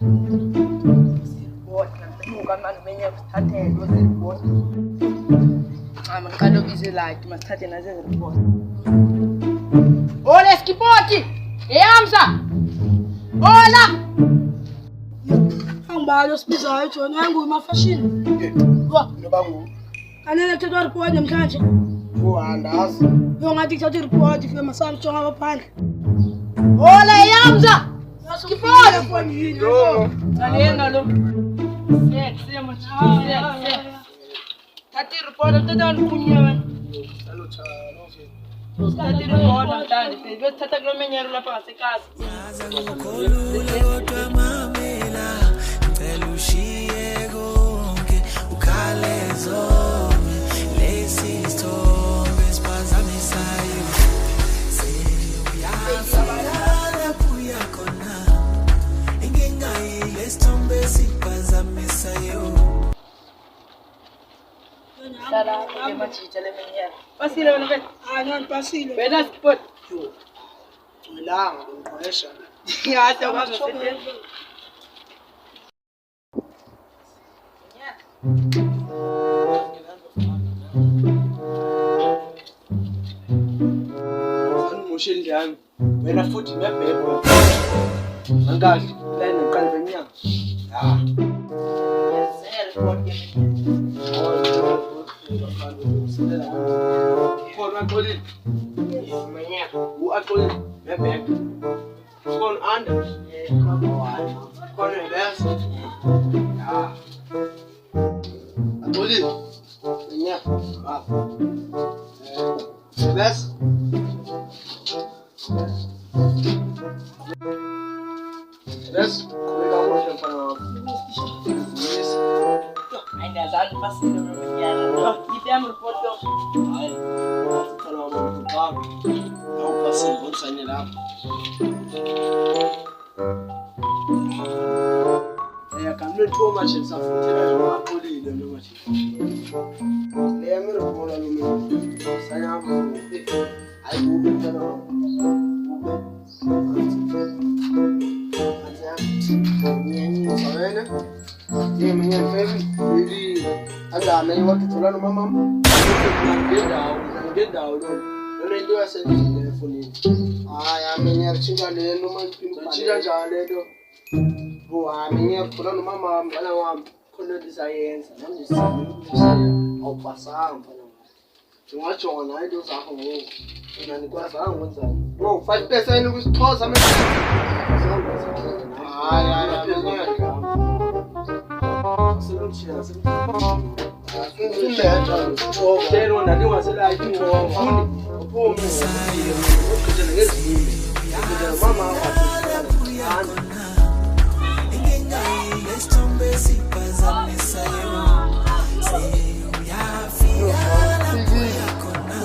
Siripoti ngibuka manje umenye usithathele siripoti. Cha maqala ubize light masithathe naze report. Ole skipoti. Eyamsa. Ola. Angibalo sibizayo John yangu imafashini. Noba ngu. Kanele thatha report namhlanje. Andazi. Yo ngathi thatha report ifike masana jonga abaphandle. Ola eyamsa. Skipoti foni yini? Ngalenga lo. Siya machana. Thatha report tatha ngikhunyewe. Thatha report mntandi phela thatha kulomenyero lapha ngasekhaya. Sala ke machita le menyero. Pasile wena mfethu. Hayi pasile. Wena sport. Ngilanga ngiyesha. Yata kwazosethe. Sanimoshini yami. Wena futhi ngiyabhebha. Angazi la neqala benyanga. Yes, report ke. Khona Xolile. Menyero. Uaxolile ngiyabhebha. Khona Anders. Khona Bes. Xolile. Menyero. Bes. Bes. Khona kahle mfana. Yes. Ayindazani pasile lo menyero. Yipe am report yo. Hayi. Mfana wami ngibaba. Awupasile ngosanye lapha. Kamle too much ngisafundela noma Xolile noma nje. Le ngire bona lo mina. Sayama. Hayi ube mfana wami. Wena mina mfethu angame wakuthola nomama ngendawo lo into yasendlini efonini hayi mina ngiyachinja le noma ngichinja njalo lento mina ngiyakuthola nomama ngana wami khona lisayenza nami ngisizama awupasanga mfana ngingajonga nayo into zakho ngoku mina nikwazanga ukwenzani no 5% kusixhosa mina hayi Selunchela selunchela okay wona ningasela iqoqo mfundi uphume ukugcina ngezimini mama wathi ingengayi lesithombe siphazamisa yona uyafika la khona